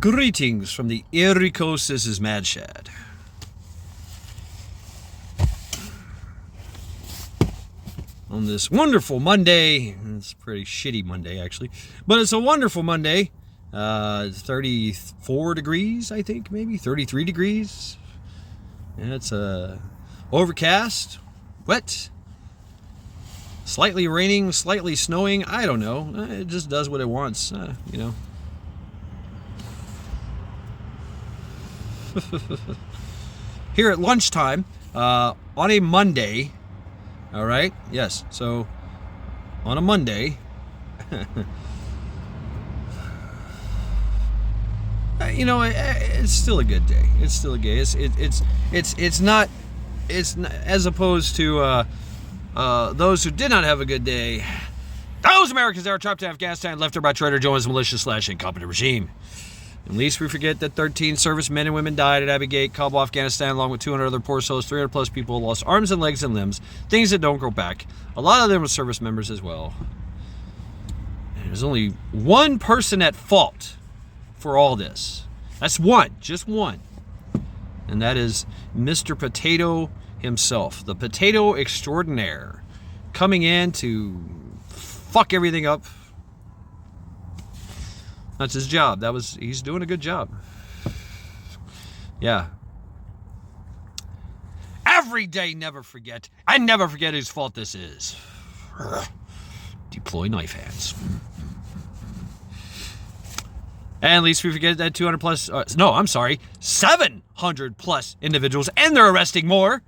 Greetings from the Erie Coast. This is Mad Shad. On this wonderful Monday, it's a pretty shitty Monday actually, but it's a wonderful Monday. 34 degrees, I think, maybe 33 degrees. And it's overcast, wet, slightly raining, slightly snowing. I don't know. It just does what it wants, you know. Here at lunchtime, on a Monday, all right, yes, so on a Monday, you know, it's still a good day. It's still a day. It's not as opposed to those who did not have a good day. Those Americans that were trapped in Afghanistan, left there by Trader Joe's malicious / incompetent regime. At least we forget that 13 servicemen and women died at Abbey Gate, Kabul, Afghanistan, along with 200 other poor souls. 300 plus people lost arms and legs and limbs, things that don't grow back. A lot of them were service members as well. And there's only one person at fault for all this. That's one, just one. And that is Mr. Potato himself, the potato extraordinaire, coming in to fuck everything up. That's his job. He's doing a good job. Yeah. Every day, never forget. I never forget whose fault this is. Deploy knife hands. And at least we forget that 200 plus, 700 plus individuals, and they're arresting more,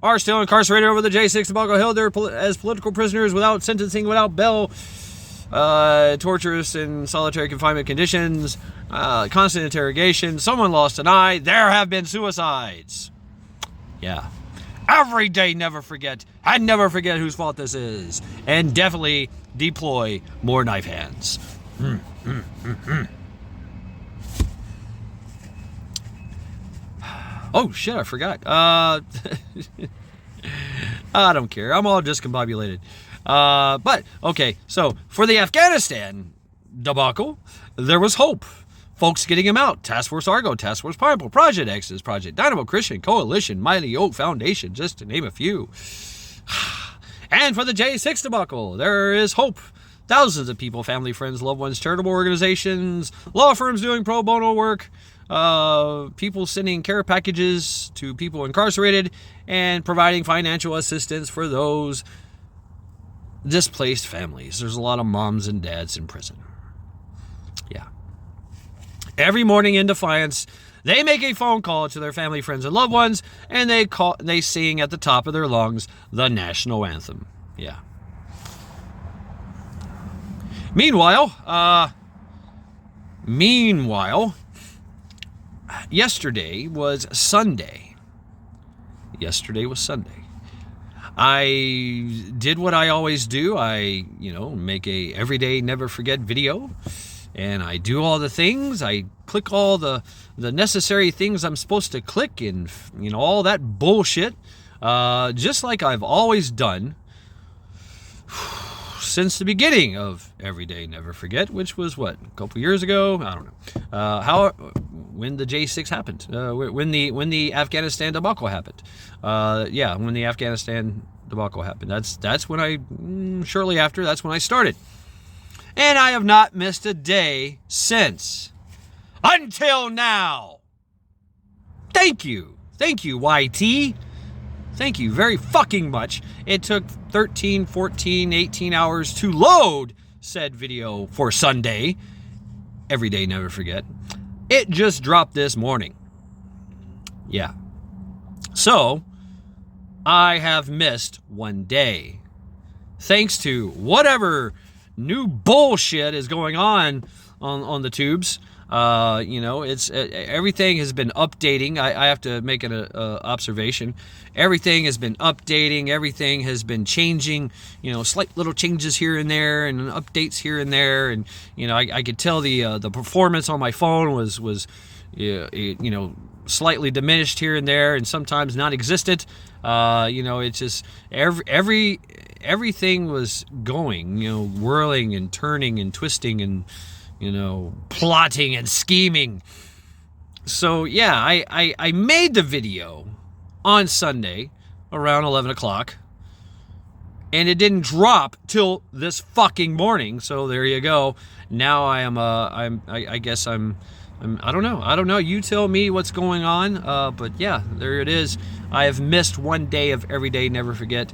are still incarcerated over the J6 Tobacco Hill. They're as political prisoners without sentencing, without bail. Torturous and solitary confinement conditions, constant interrogation, someone lost an eye, there have been suicides. Yeah. Every day, never forget. I never forget whose fault this is. And definitely deploy more knife hands. Oh, shit, I forgot. I don't care. I'm all discombobulated. But, okay, so for the Afghanistan debacle, there was hope. Folks getting him out. Task Force Argo, Task Force Pineapple, Project X's, Project Dynamo Christian Coalition, Mighty Oak Foundation, just to name a few. And for the J6 debacle, there is hope. Thousands of people, family, friends, loved ones, charitable organizations, law firms doing pro bono work, people sending care packages to people incarcerated, and providing financial assistance for those displaced families. There's a lot of moms and dads in prison. Yeah. Every morning in defiance, they make a phone call to their family, friends, and loved ones, and they sing at the top of their lungs the national anthem. Yeah. Meanwhile, yesterday was Sunday. I did what I always do. I, make a everyday never forget video, and I do all the things. I click all the necessary things I'm supposed to click, and all that bullshit, just like I've always done since the beginning of Everyday Never Forget, which was a couple years ago? I don't know. When the J6 happened, when the Afghanistan debacle happened. When the Afghanistan debacle happened. That's when shortly after, that's when I started. And I have not missed a day since. Until now. Thank you, YT. Thank you very fucking much. It took 13, 14, 18 hours to load said video for Sunday. Everyday Never Forget. It just dropped this morning. Yeah. So, I have missed one day. Thanks to whatever new bullshit is going on the tubes. It's everything has been updating. I have to make an observation. Everything has been updating. Everything has been changing. Slight little changes here and there, and updates here and there. And I could tell the performance on my phone was slightly diminished here and there, and sometimes non-existent. It's just everything was going, whirling and turning and twisting and plotting and scheming. So yeah, I made the video on Sunday around 11 o'clock, and it didn't drop till this fucking morning. So there you go. Now I guess I don't know. You tell me what's going on. But yeah, there it is. I have missed one day of Everyday Never Forget,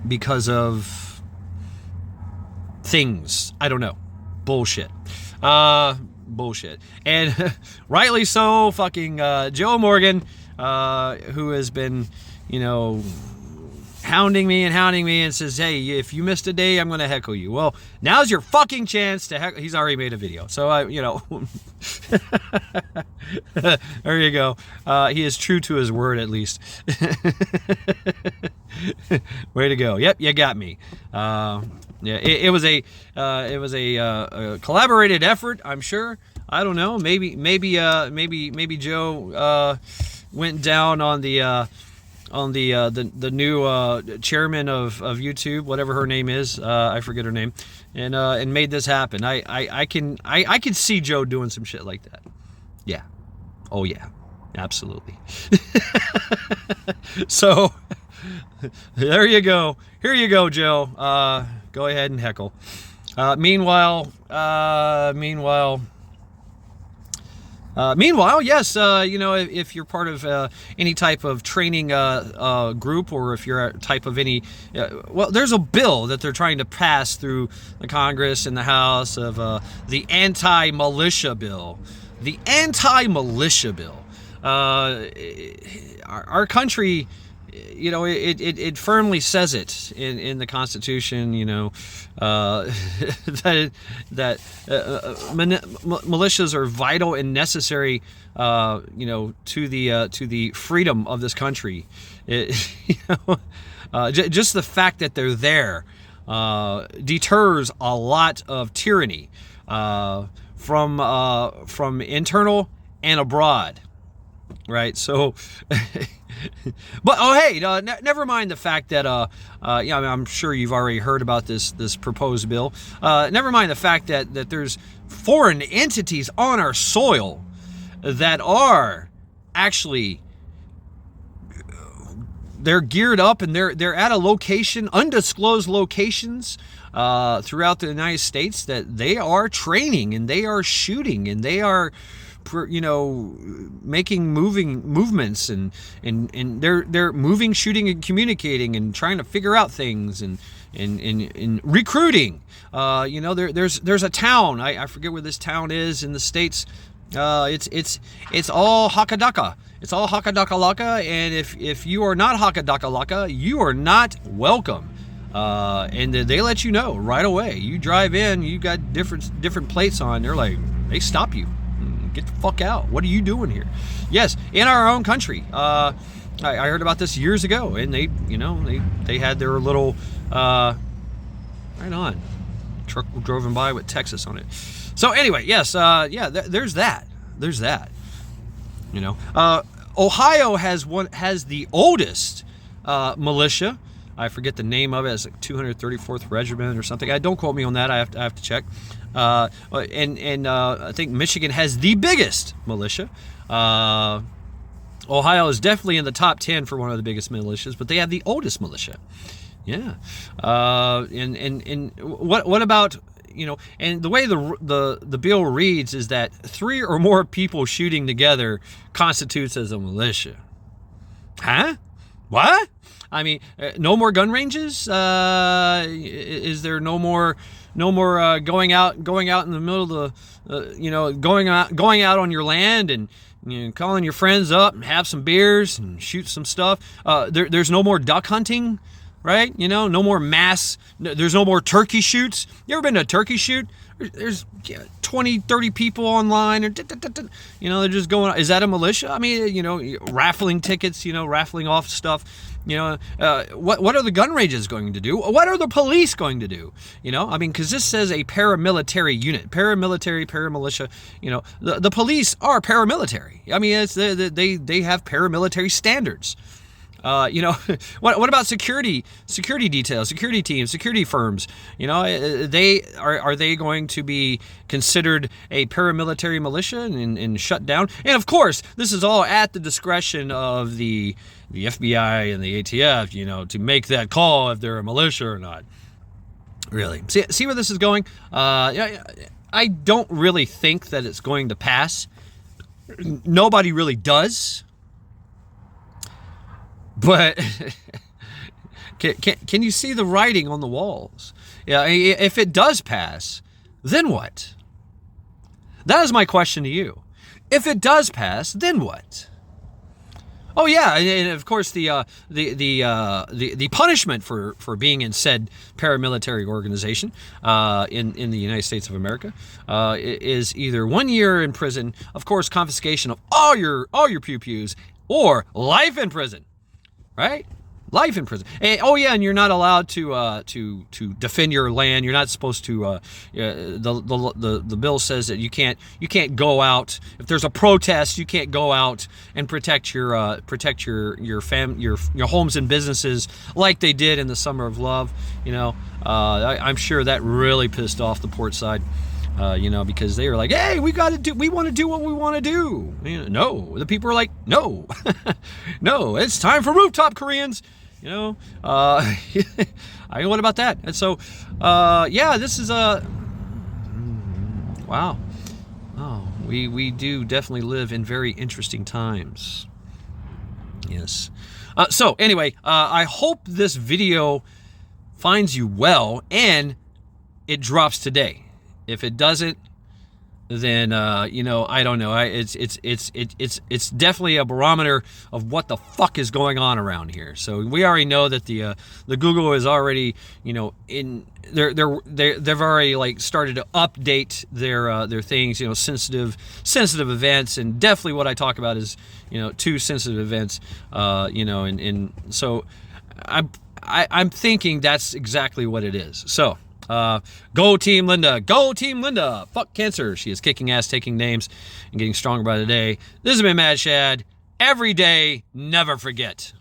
because of things. I don't know. Bullshit. Bullshit. And rightly so, fucking Joe Morgan, who has been, hounding me and says, hey, if you missed a day, I'm going to heckle you. Well, now's your fucking chance to heckle. He's already made a video. So, there you go. He is true to his word, at least. Way to go. Yep, you got me. Yeah, it was a collaborated effort, I'm sure. I don't know. Maybe Joe went down on the new chairman of YouTube, whatever her name is, I forget her name, and made this happen. I can see Joe doing some shit like that. Yeah. Oh yeah, absolutely. So there you go. Here you go, Joe. Go ahead and heckle. Meanwhile, yes, if you're part of any type of training group, or if you're a type of any, well, there's a bill that they're trying to pass through the Congress and the House of the anti-militia bill. The anti-militia bill. Our country, it firmly says it in the Constitution, that militias are vital and necessary, to the freedom of this country. Just the fact that they're there deters a lot of tyranny from internal and abroad. Right, so, but hey, never mind the fact that I'm sure you've already heard about this proposed bill. Never mind the fact that there's foreign entities on our soil that are actually, they're geared up and they're at a location, undisclosed locations throughout the United States, that they are training and they are shooting and they are, making movements and they're moving, shooting, and communicating and trying to figure out things and recruiting. There's a town, I forget where this town is in the States. It's all Hakadaka. It's all Hakadakalaka, and if you are not Hakadakalaka, you are not welcome. And they let you know right away. You drive in, you got different plates on. They stop you. Get the fuck out. What are you doing here? Yes, in our own country. I heard about this years ago, and they had their little right on truck drove by with Texas on it. So anyway, yes, there's that. Ohio has the oldest militia. I forget the name of it. It's like 234th Regiment or something. Don't quote me on that. I have to check. And I think Michigan has the biggest militia. Ohio is definitely in the top 10 for one of the biggest militias, but they have the oldest militia. Yeah. And what about, and the way the bill reads is that 3 or more people shooting together constitutes as a militia. Huh? What? I mean, no more gun ranges? Is there no more going out in the middle of the, going out on your land and calling your friends up and have some beers and shoot some stuff? There's no more duck hunting, right? No more there's no more turkey shoots. You ever been to a turkey shoot? There's 20, 30 people online, or they're just going. Is that a militia? I mean, raffling tickets, raffling off stuff. What are the gun ranges going to do? What are the police going to do? Because this says a paramilitary unit, paramilitia. The police are paramilitary. I mean, they have paramilitary standards. You know, what about security details, security teams, security firms? You know, are they going to be considered a paramilitary militia and shut down? And of course, this is all at the discretion of the FBI and the ATF, you know, to make that call if they're a militia or not. Really, see where this is going? I don't really think that it's going to pass. Nobody really does. But can you see the writing on the walls? Yeah, if it does pass, then what? That is my question to you. If it does pass, then what? Oh yeah, and of course the punishment for being in said paramilitary organization in the United States of America is either 1 year in prison, of course confiscation of all your pew-pews, or life in prison, right? Life in prison. And, oh yeah, and you're not allowed to defend your land. You're not supposed to. The bill says that you can't go out if there's a protest. You can't go out and protect your homes and businesses like they did in the Summer of Love. You know, I'm sure that really pissed off the port side. You know, because they were like, hey, we want to do what we want to do. You know, no, the people are like, no, no, it's time for rooftop Koreans. You know, what about that? And so, yeah, this is wow. Oh, we do definitely live in very interesting times. Yes. So anyway, I hope this video finds you well and it drops today. If it doesn't, then you know, I don't know. It's definitely a barometer of what the fuck is going on around here. So we already know that the Google is already, you know, they've already like started to update their things, you know, sensitive events, and definitely what I talk about is, you know, 2 sensitive events, you know, and so I'm thinking that's exactly what it is. So. Go Team Linda. Go Team Linda. Fuck cancer. She is kicking ass, taking names, and getting stronger by the day. This has been Mad Shad. Every day, never forget.